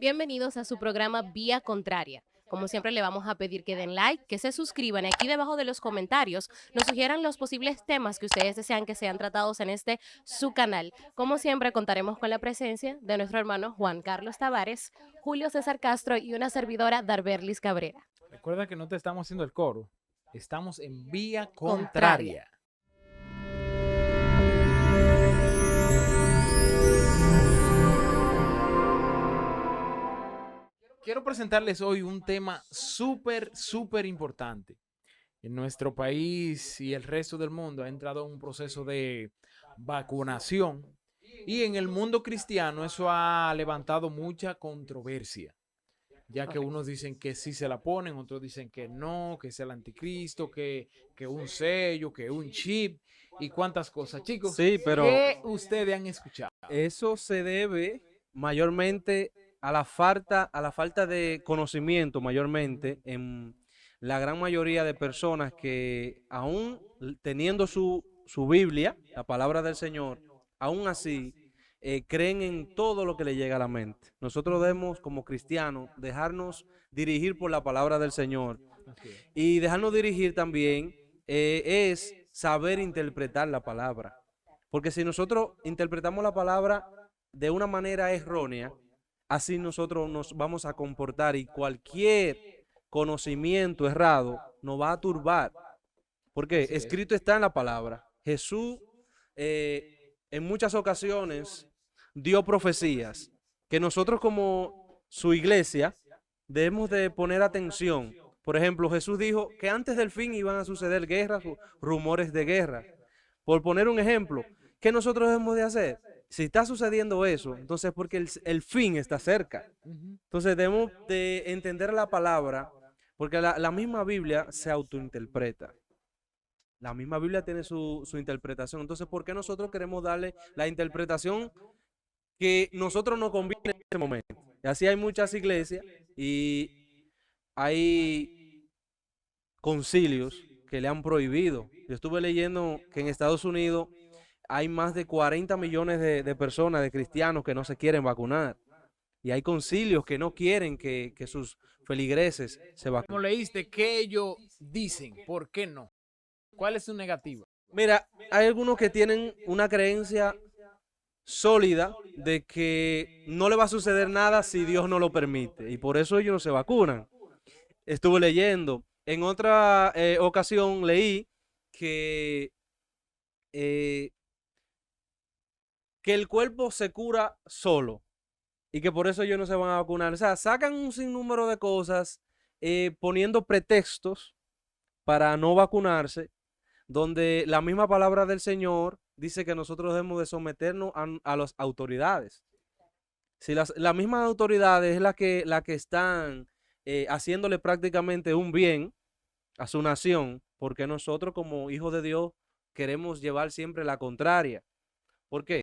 Bienvenidos a su programa Vía Contraria. Como siempre le vamos a pedir que den like, que se suscriban y aquí debajo de los comentarios nos sugieran los posibles temas que ustedes desean que sean tratados en este su canal. Como siempre contaremos con la presencia de nuestro hermano Juan Carlos Tavares, Julio César Castro y una servidora Darberlis Cabrera. Recuerda que no te estamos haciendo el coro, estamos en vía Contraria. contraria. Quiero presentarles hoy un tema súper importante. En nuestro país y el resto del mundo ha entrado un proceso de vacunación y en el mundo cristiano eso ha levantado mucha controversia, ya que Correcto. unos dicen que sí se la ponen, otros dicen que no, que es el anticristo, que un sello, que un chip y cuántas cosas. Chicos, Sí, pero ¿qué ustedes han escuchado? eso se debe mayormente a la falta de conocimiento, mayormente en la gran mayoría de personas que aún teniendo su Biblia, la palabra del Señor, aún así creen en todo lo que le llega a la mente. Nosotros debemos, como cristianos, dejarnos dirigir por la palabra del Señor Así es. y dejarnos dirigir también es saber interpretar la palabra. Porque si nosotros interpretamos la palabra de una manera errónea, así nosotros nos vamos a comportar y cualquier conocimiento errado nos va a turbar. Porque Así es. escrito está en la palabra. Jesús en muchas ocasiones dio profecías que nosotros como su iglesia debemos de poner atención. Por ejemplo, Jesús dijo que antes del fin iban a suceder guerras, rumores de guerra. Por poner un ejemplo, ¿qué nosotros debemos de hacer? Si está sucediendo eso, entonces es porque el fin está cerca. Ujú. Entonces debemos de entender la palabra, porque la misma Biblia se autointerpreta. La misma Biblia tiene su interpretación. Entonces, ¿por qué nosotros queremos darle la interpretación que nosotros nos conviene en ese momento? Y así hay muchas iglesias y hay concilios que le han prohibido. Yo estuve leyendo que en Estados Unidos hay más de 40 millones de personas, de cristianos, que no se quieren vacunar. Y hay concilios que no quieren que sus feligreses se Como vacunen. leíste, ¿qué ellos dicen? ¿Por qué no? ¿Cuál es su negativa? Mira, hay algunos que tienen una creencia sólida de que no le va a suceder nada si Dios no lo permite. Y por eso ellos no se vacunan. Estuve leyendo. En otra ocasión leí que, eh, que el cuerpo se cura solo y que por eso ellos no se van a vacunar. O sea, sacan un sinnúmero de cosas poniendo pretextos para no vacunarse, donde la misma palabra del Señor dice que nosotros debemos de someternos a las autoridades. Si las mismas autoridades es la que están haciéndole prácticamente un bien a su nación, porque nosotros como hijos de Dios queremos llevar siempre la contraria. ¿Por qué?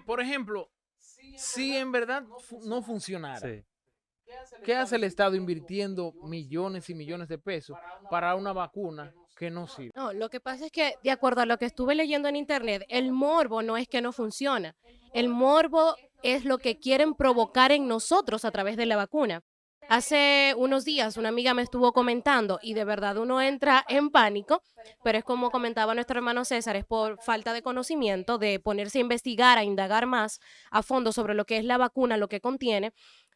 Por ejemplo, si en verdad no funcionara, Sí. ¿qué hace el Estado invirtiendo millones y millones de pesos para una vacuna que no sirve? No, lo que pasa es que, de acuerdo a lo que estuve leyendo en internet, el morbo no es que no funciona. El morbo es lo que quieren provocar en nosotros a través de la vacuna. Hace unos días una amiga me estuvo comentando y de verdad uno entra en pánico, pero es como comentaba nuestro hermano César, es por falta de conocimiento, de ponerse a investigar, a indagar más a fondo sobre lo que es la vacuna, lo que contiene.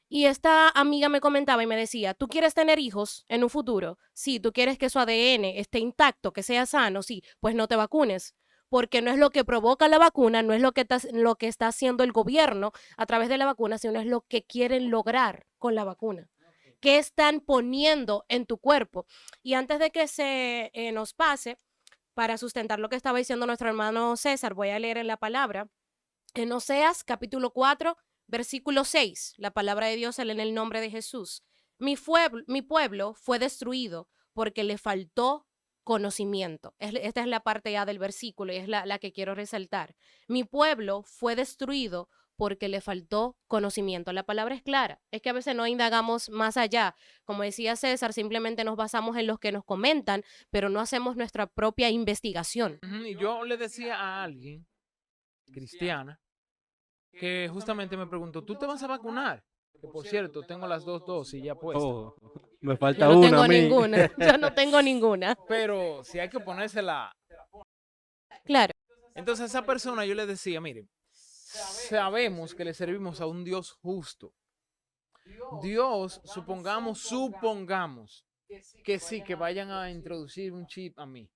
Y esta amiga me comentaba y me decía, ¿tú quieres tener hijos en un futuro? Sí, tú quieres que su ADN esté intacto, que sea sano, sí, pues no te vacunes, porque no es lo que provoca la vacuna, no es lo que está haciendo el gobierno a través de la vacuna, sino es lo que quieren lograr con la vacuna. ¿Qué están poniendo en tu cuerpo? Y antes de que se nos pase, para sustentar lo que estaba diciendo nuestro hermano César, voy a leer en la palabra en Oseas capítulo 4, versículo 6, la palabra de Dios en el nombre de Jesús. Mi pueblo fue destruido porque le faltó conocimiento. Esta es la parte ya del versículo y es la que quiero resaltar. Mi pueblo fue destruido porque le faltó conocimiento. La palabra es clara, es que a veces no indagamos más allá. Como decía César, simplemente nos basamos en los que nos comentan, pero no hacemos nuestra propia investigación. Ujú. Y yo le decía a alguien, cristiana, que justamente me preguntó, ¿tú te vas a vacunar? Que por cierto, tengo las dos dosis ya puestas. Oh, me Yo falta no una tengo a mí. ninguna. Yo no tengo ninguna. Pero si hay que ponérsela. Claro. Entonces a esa persona yo le decía, mire, sabemos que le servimos a un Dios justo. Dios, supongamos que sí, que vayan a introducir un chip a mí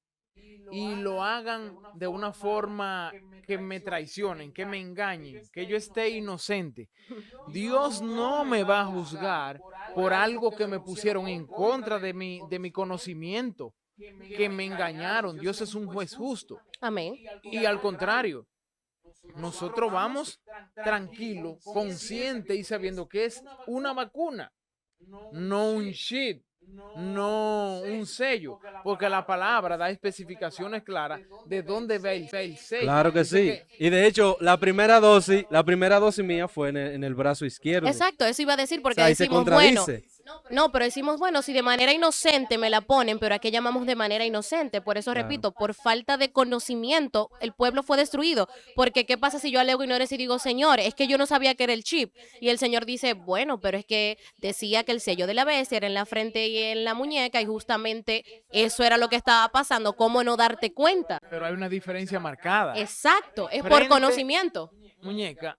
y lo hagan de una forma que me traicionen, que me engañen, que yo esté inocente. Dios no me va a juzgar por algo que me pusieron en contra de mi conocimiento, que me engañaron. Dios es un juez justo. Amén. Y al contrario, nosotros vamos tranquilos, conscientes y sabiendo que es una vacuna, no un chip, no un sello, porque la palabra da especificaciones claras de dónde va el sello. Claro que Dice sí. Y de hecho, la primera dosis mía fue en el brazo izquierdo. Exacto, eso iba a decir O porque sea, ahí se decimos, bueno, contradice. no, pero decimos, bueno, si de manera inocente me la ponen, pero aquí llamamos de manera inocente. Por eso Claro. repito, por falta de conocimiento, el pueblo fue destruido. Porque, ¿qué pasa si yo alego ignorancia y digo, Señor, es que yo no sabía que era el chip? Y el Señor dice, bueno, pero es que decía que el sello de la bestia era en la frente y en la muñeca, y justamente eso era lo que estaba pasando. ¿Cómo no darte cuenta? pero hay una diferencia marcada. Exacto, es por Frente- conocimiento. Muñeca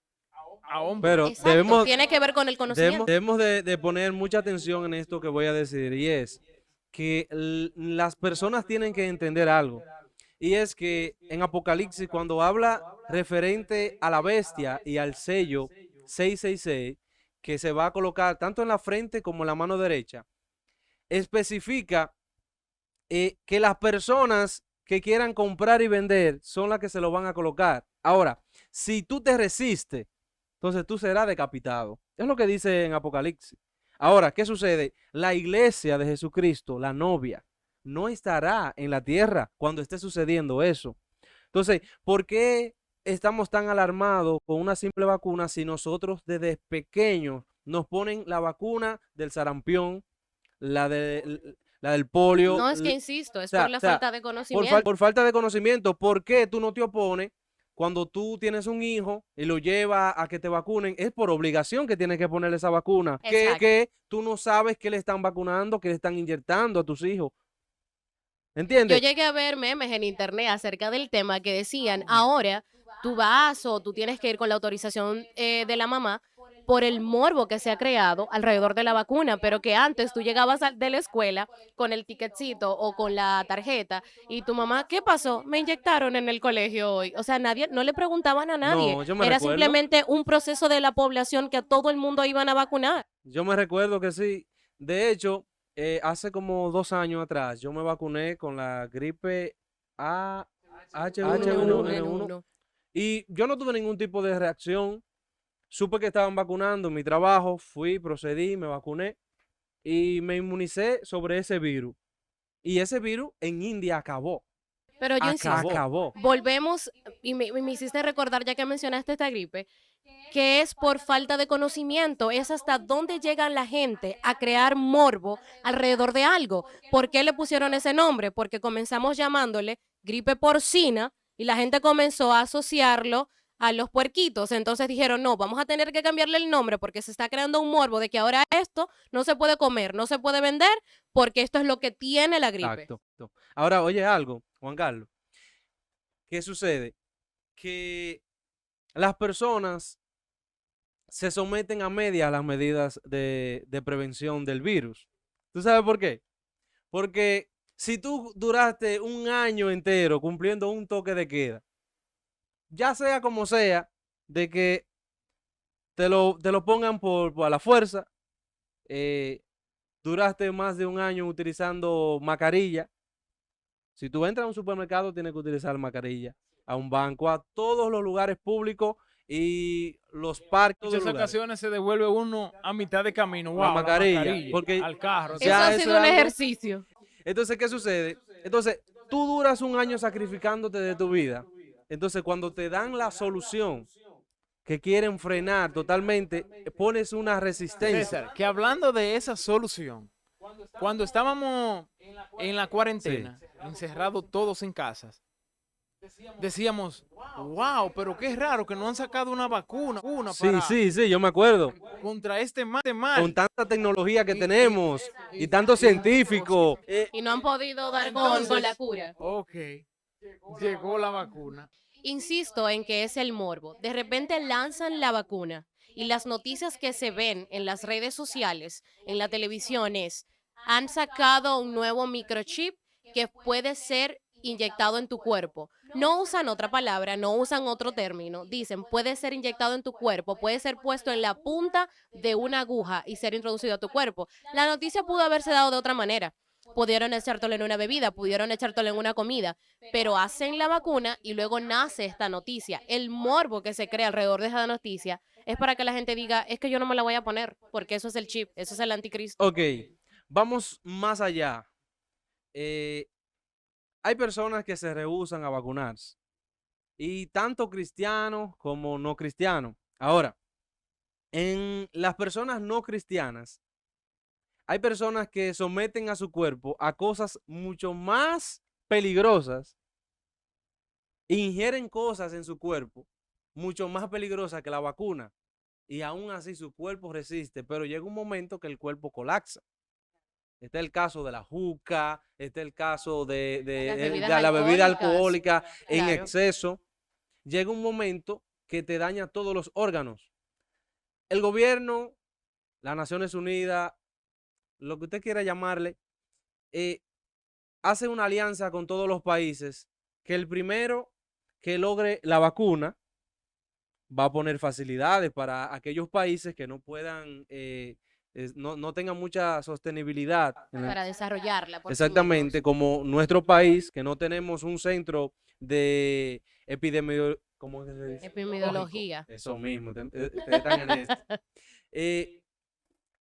a hombre. Pero Exacto, debemos, tiene que ver con el conocimiento. debemos de poner mucha atención en esto que voy a decir, y es que las personas tienen que entender algo. Y es que en Apocalipsis, cuando habla referente a la bestia y al sello 666, que se va a colocar tanto en la frente como en la mano derecha, especifica que las personas que quieran comprar y vender son las que se lo van a colocar. Ahora, si tú te resistes, entonces tú serás decapitado. Es lo que dice en Apocalipsis. Ahora, ¿qué sucede? La iglesia de Jesucristo, la novia, no estará en la tierra cuando esté sucediendo eso. Entonces, ¿por qué estamos tan alarmados con una simple vacuna si nosotros desde pequeños nos ponen la vacuna del sarampión, la del polio? No, es que insisto, es o sea, por la o sea, falta de Por, conocimiento. por falta de conocimiento, ¿por qué tú no te opones cuando tú tienes un hijo y lo llevas a que te vacunen? Es por obligación que tienes que ponerle esa vacuna. Exacto. Que tú no sabes que le están vacunando, que le están inyectando a tus hijos. Yo ¿Entiendes? llegué a ver memes en internet acerca del tema que decían, ahora tú vas o tú tienes que ir con la autorización de la mamá por el morbo que se ha creado alrededor de la vacuna, pero que antes tú llegabas de la escuela con el ticketcito o con la tarjeta y tu mamá, ¿qué pasó? Me inyectaron en el colegio hoy. O sea, nadie, no le preguntaban a nadie. No, yo me Era recuerdo. simplemente un proceso de la población que a todo el mundo iban a vacunar. Yo me recuerdo que sí. De hecho, hace como 2 años atrás, yo me vacuné con la gripe H1N1 y yo no tuve ningún tipo de reacción. Supe que estaban vacunando en mi trabajo, fui, procedí, me vacuné y me inmunicé sobre ese virus. Y ese virus en India acabó. Pero yo insisto, Acabó. volvemos, y me hiciste recordar, ya que mencionaste esta gripe, que es por falta de conocimiento, es hasta dónde llega la gente a crear morbo alrededor de algo. ¿Por qué le pusieron ese nombre? Porque comenzamos llamándole gripe porcina y la gente comenzó a asociarlo a los puerquitos. Entonces dijeron, no, vamos a tener que cambiarle el nombre porque se está creando un morbo de que ahora esto no se puede comer, no se puede vender, porque esto es lo que tiene la gripe. Exacto. Ahora, oye algo, Juan Carlos. ¿Qué sucede? Que las personas se someten a medias a las medidas de prevención del virus. ¿Tú sabes por qué? Porque si tú duraste un año entero cumpliendo un toque de queda, ya sea como sea, de que te lo pongan a la fuerza, duraste más de un año utilizando mascarilla. Si tú entras a un supermercado, tienes que utilizar mascarilla. A un banco, a todos los lugares públicos y los parques. En muchas ocasiones se devuelve uno a mitad de camino. La Wow, la mascarilla, porque al carro. Eso ya ha eso sido es un algo- ejercicio. Entonces, ¿qué sucede? Entonces, tú duras un año sacrificándote de tu vida. Entonces, cuando te dan la solución que quieren frenar totalmente, pones una resistencia. César, que hablando de esa solución, cuando estábamos en la cuarentena, encerrados todos en casas, decíamos, wow, pero qué raro que no han sacado una vacuna Sí, para, sí, sí, yo me acuerdo. contra este mal. Con tanta tecnología que Y- tenemos y y- tantos y- científicos. Y no han podido dar con la cura. Ok, llegó la vacuna. Insisto en que es el morbo. De repente lanzan la vacuna y las noticias que se ven en las redes sociales, en la televisión es, han sacado un nuevo microchip que puede ser inyectado en tu cuerpo. No usan otra palabra, no usan otro término. Dicen, puede ser inyectado en tu cuerpo, puede ser puesto en la punta de una aguja y ser introducido a tu cuerpo. La noticia pudo haberse dado de otra manera. Pudieron echártelo en una bebida, pudieron echártelo en una comida, pero hacen la vacuna y luego nace esta noticia. El morbo que se crea alrededor de esa noticia es para que la gente diga, es que yo no me la voy a poner, porque eso es el chip, eso es el anticristo. Ok, vamos más allá. Eh, hay personas que se rehúsan a vacunarse, y tanto cristianos como no cristianos. Ahora, en las personas no cristianas, hay personas que someten a su cuerpo a cosas mucho más peligrosas, ingieren cosas en su cuerpo mucho más peligrosas que la vacuna, y aún así su cuerpo resiste, pero llega un momento que el cuerpo colapsa. Está el caso de la juca, está el caso Las de bebidas la bebida alcohólicas, alcohólica en claro. exceso. Llega un momento que te daña todos los órganos. El gobierno, las Naciones Unidas, lo que usted quiera llamarle, eh, hace una alianza con todos los países, que el primero que logre la vacuna va a poner facilidades para aquellos países que no puedan, no tengan mucha sostenibilidad Para desarrollarla por sí exactamente, mismos. como nuestro país, que no tenemos un centro de ¿cómo es que se dice? Epidemiología. Eso mismo, ustedes están en esto. Eh,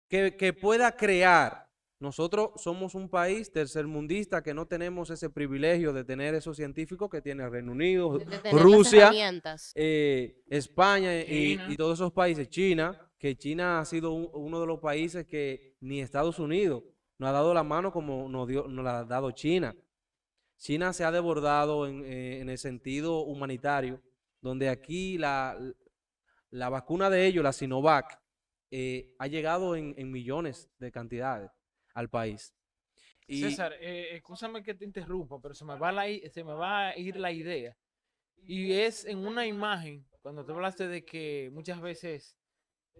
que pueda crear. Nosotros somos un país tercermundista que no tenemos ese privilegio de tener esos científicos que tiene el Reino Unido, De tener las Rusia, herramientas. España China. y todos esos países. China, que China ha sido uno de los países que ni Estados Unidos nos ha dado la mano como nos la ha dado China. China se ha desbordado en el sentido humanitario, donde aquí la vacuna de ellos, la Sinovac, ha llegado en millones de cantidades al país. Y César, escúchame que te interrumpa, pero se me va a ir la idea. Y es en una imagen, cuando tú hablaste de que muchas veces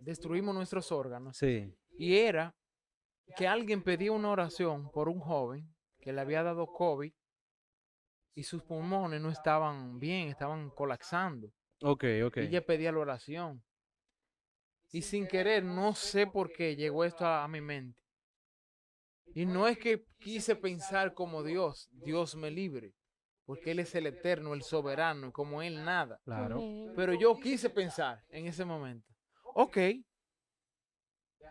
destruimos nuestros órganos, sí, y era que alguien pedía una oración por un joven que le había dado COVID y sus pulmones no estaban bien, estaban colapsando. ok, ok. Y ella pedía la oración. Y sin querer, no sé por qué llegó esto a mi mente. Y no es que quise pensar como Dios, Dios me libre, porque Él es el eterno, el soberano, y como Él nada. Claro. Pero yo quise pensar en ese momento, ok,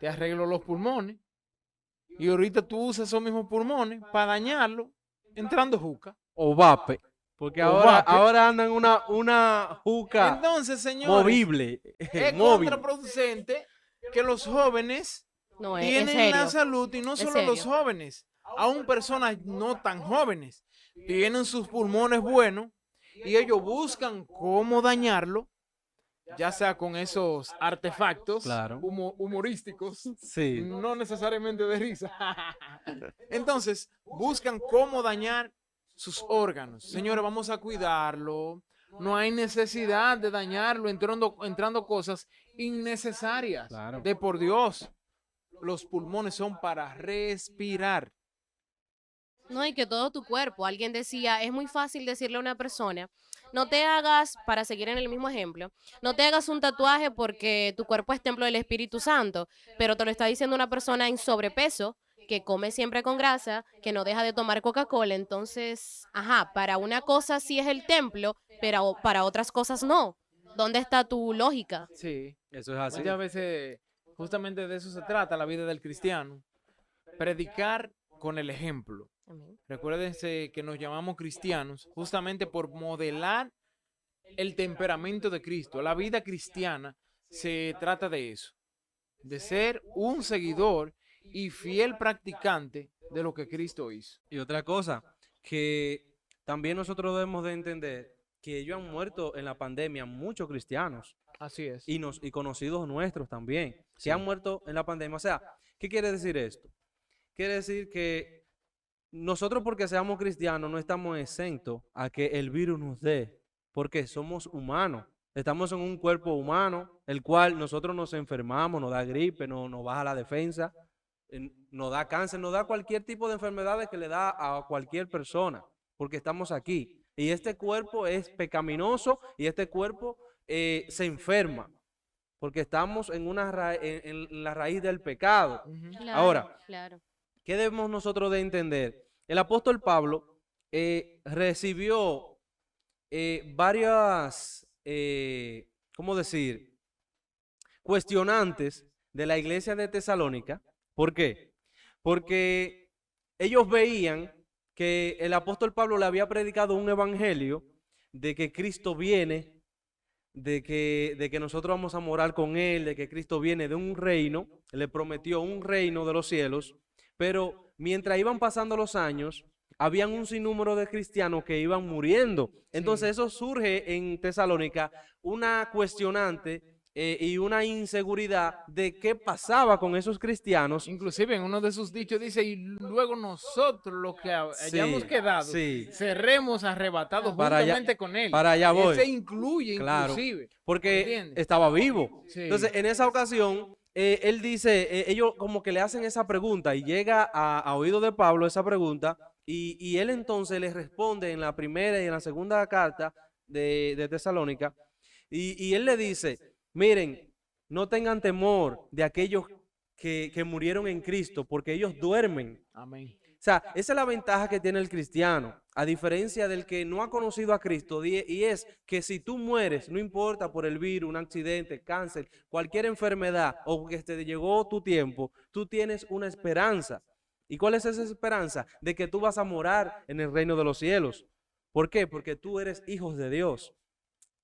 te arreglo los pulmones y ahorita tú usas esos mismos pulmones para dañarlo entrando juca. O vape. Porque O ahora, vape. ahora andan una juca Entonces, señores, movible, es móvil. contraproducente que los jóvenes No, es tienen serio. la salud y no Es solo los serio. jóvenes, aún personas no tan jóvenes tienen sus pulmones buenos y ellos buscan cómo dañarlo, ya sea con esos artefactos Claro. humorísticos, Sí. no necesariamente de risa. Entonces, buscan cómo dañar sus órganos. Señores, vamos a cuidarlo. No hay necesidad de dañarlo entrando cosas innecesarias. Claro. De por Dios, los pulmones son para respirar. No, y que todo tu cuerpo. Alguien decía, es muy fácil decirle a una persona, no te hagas, para seguir en el mismo ejemplo, no te hagas un tatuaje porque tu cuerpo es templo del Espíritu Santo, pero te lo está diciendo una persona en sobrepeso que come siempre con grasa, que no deja de tomar Coca-Cola. Entonces, ajá, para una cosa sí es el templo, pero para otras cosas no. ¿Dónde está tu lógica? Sí, Eso es así. muchas veces justamente de eso se trata la vida del cristiano. Predicar con el ejemplo. Amén. Recuérdense que nos llamamos cristianos justamente por modelar el temperamento de Cristo. La vida cristiana se trata de eso, de ser un seguidor y fiel practicante de lo que Cristo hizo. Y otra cosa, que también nosotros debemos de entender que ellos han muerto en la pandemia, muchos cristianos Así es. y conocidos nuestros también, que Sí. han muerto en la pandemia. O sea, ¿qué quiere decir esto? Quiere decir que nosotros, porque seamos cristianos, no estamos exentos a que el virus nos dé, porque somos humanos. Estamos en un cuerpo humano, el cual nosotros nos enfermamos, nos da gripe, nos baja la defensa, nos da cáncer, nos da cualquier tipo de enfermedades que le da a cualquier persona, porque estamos aquí. Y este cuerpo es pecaminoso y este cuerpo se enferma, porque estamos en la raíz del pecado. Ujú. Claro, Ahora, claro. ¿qué debemos nosotros de entender? El apóstol Pablo recibió varias, ¿cómo decir? Cuestionantes de la iglesia de Tesalónica. ¿Por qué? Porque ellos veían que el apóstol Pablo le había predicado un evangelio de que Cristo viene, de que nosotros vamos a morar con Él, de que Cristo viene de un reino, le prometió un reino de los cielos, pero mientras iban pasando los años, habían un sinnúmero de cristianos que iban muriendo. Entonces eso surge en Tesalónica una cuestionante y una inseguridad de qué pasaba con esos cristianos. Inclusive en uno de sus dichos dice, y luego nosotros los que hayamos Sí, quedado, sí. seremos arrebatados Para allá- juntamente con él. para allá voy. Ese incluye Claro, inclusive. porque ¿Entiendes? estaba vivo. Sí. Entonces, en esa ocasión, él dice, ellos como que le hacen esa pregunta y llega a oído de Pablo esa pregunta y él entonces les responde en la primera y en la segunda carta de Tesalónica y él le dice, miren, no tengan temor de aquellos que murieron en Cristo porque ellos duermen. Amén. O sea, esa es la ventaja que tiene el cristiano, a diferencia del que no ha conocido a Cristo, y es que si tú mueres, no importa por el virus, un accidente, cáncer, cualquier enfermedad o que te llegó tu tiempo, tú tienes una esperanza. ¿Y cuál es esa esperanza? De que tú vas a morar en el reino de los cielos. ¿Por qué? Porque tú eres hijos de Dios.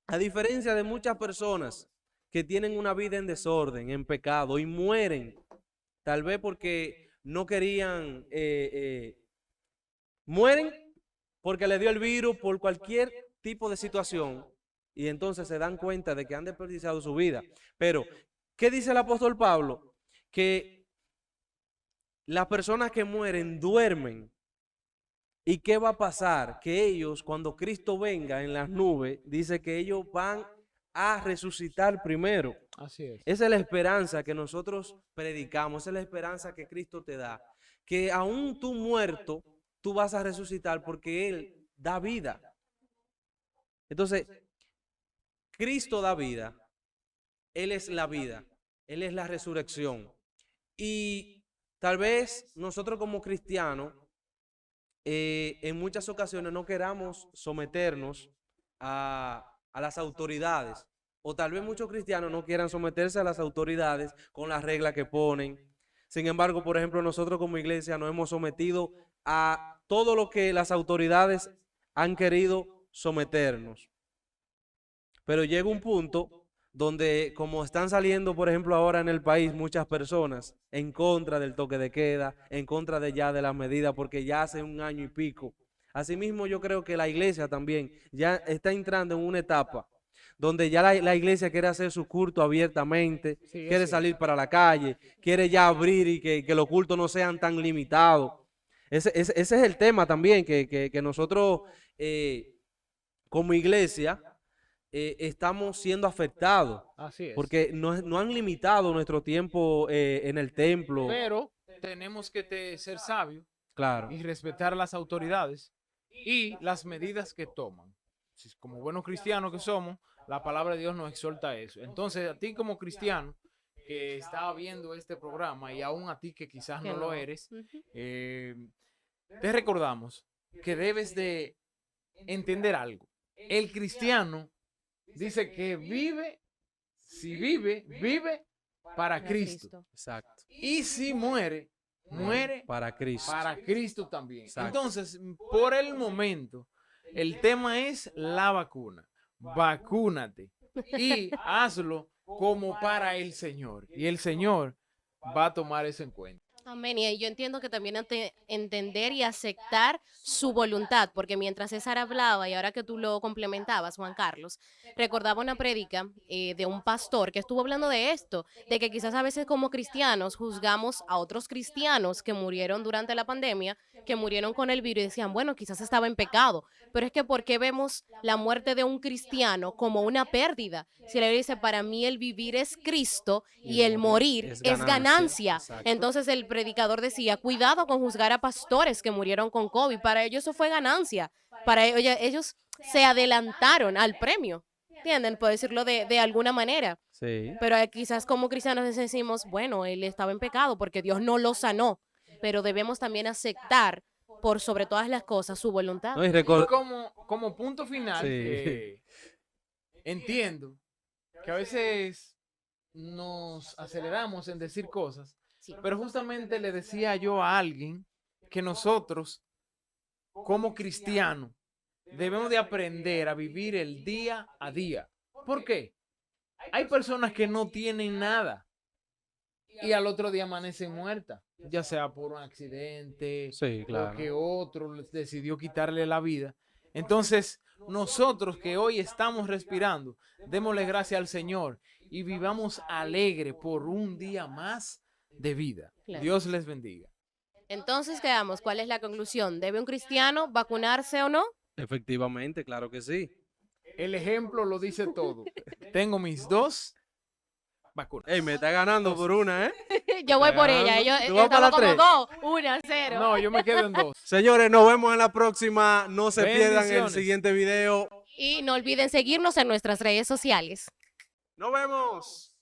A diferencia de muchas personas que tienen una vida en desorden, en pecado y mueren, tal vez porque no querían, mueren porque le dio el virus por cualquier tipo de situación y entonces se dan cuenta de que han desperdiciado su vida. Pero, ¿qué dice el apóstol Pablo? Que las personas que mueren duermen. ¿Y qué va a pasar? Que ellos, cuando Cristo venga en las nubes, dice que ellos van a resucitar primero. Así es. Esa es la esperanza que nosotros predicamos, esa es la esperanza que Cristo te da. Que aún tú muerto, tú vas a resucitar porque Él da vida. Entonces, Cristo da vida. Él es la vida. Él es la resurrección. Y tal vez nosotros como cristianos, en muchas ocasiones no queramos someternos a las autoridades. O tal vez muchos cristianos no quieran someterse a las autoridades con las reglas que ponen. Sin embargo, por ejemplo, nosotros como iglesia nos hemos sometido a todo lo que las autoridades han querido someternos. Pero llega un punto donde, como están saliendo, por ejemplo, ahora en el país muchas personas en contra del toque de queda, en contra de ya de las medidas, porque ya hace un año y pico. Asimismo, yo creo que la iglesia también ya está entrando en una etapa donde ya la iglesia quiere hacer su culto abiertamente, Sí, es quiere cierto. salir para la calle, quiere ya abrir y que los cultos no sean tan limitados. Ese es el tema también, que nosotros como iglesia estamos siendo afectados, Así es. porque no han limitado nuestro tiempo en el templo. Pero tenemos que ser sabios Claro, y respetar las autoridades y las medidas que toman. Como buenos cristianos que somos, la palabra de Dios nos exhorta a eso. Entonces, a ti como cristiano que está viendo este programa y aún a ti que quizás Que no lo no. eres, Ujú. te recordamos que debes de entender algo. El cristiano dice que vive, si vive, vive para Cristo. exacto. Y si muere, muere Para Cristo. para Cristo también. Exacto. Entonces, por el momento, el tema es la vacuna. Vacúnate y hazlo como para el Señor. Y el Señor va a tomar eso en cuenta. Amén. Y yo entiendo que también entender y aceptar su voluntad, porque mientras César hablaba y ahora que tú lo complementabas, Juan Carlos, recordaba una prédica de un pastor que estuvo hablando de esto, de que quizás a veces como cristianos juzgamos a otros cristianos que murieron durante la pandemia, que murieron con el virus y decían, bueno, quizás estaba en pecado, pero es que ¿por qué vemos la muerte de un cristiano como una pérdida? Si la Biblia dice, para mí el vivir es Cristo y el morir es ganancia. Exacto. Entonces el predicador decía, cuidado con juzgar a pastores que murieron con COVID. Para ellos eso fue ganancia. Para ellos se adelantaron al premio. ¿Entienden? Por decirlo de alguna manera. Sí. Pero quizás como cristianos decimos, bueno, él estaba en pecado porque Dios no lo sanó. Pero debemos también aceptar por sobre todas las cosas su voluntad. No, y Y como punto final, Sí. entiendo que a veces nos aceleramos en decir cosas, Sí. pero justamente le decía yo a alguien que nosotros, como cristianos, debemos de aprender a vivir el día a día. ¿Por qué? Hay personas que no tienen nada y al otro día amanecen muertas, ya sea por un accidente, Sí, claro. porque otro decidió quitarle la vida. Entonces, nosotros que hoy estamos respirando, démosle gracias al Señor y vivamos alegre por un día más de vida. Claro. Dios les bendiga. Entonces quedamos, ¿cuál es la conclusión? ¿Debe un cristiano vacunarse o no? Efectivamente, claro que sí. El ejemplo lo dice todo. Tengo mis 2 vacunas. Ey, me está ganando por una, ¿eh? Yo voy por ella. ¿Tú vas para Estamos la como 3? 2-1-0. No, yo me quedo en 2. Señores, nos vemos en la próxima. No se pierdan el Bendiciones. siguiente video. Y no olviden seguirnos en nuestras redes sociales. Nos vemos.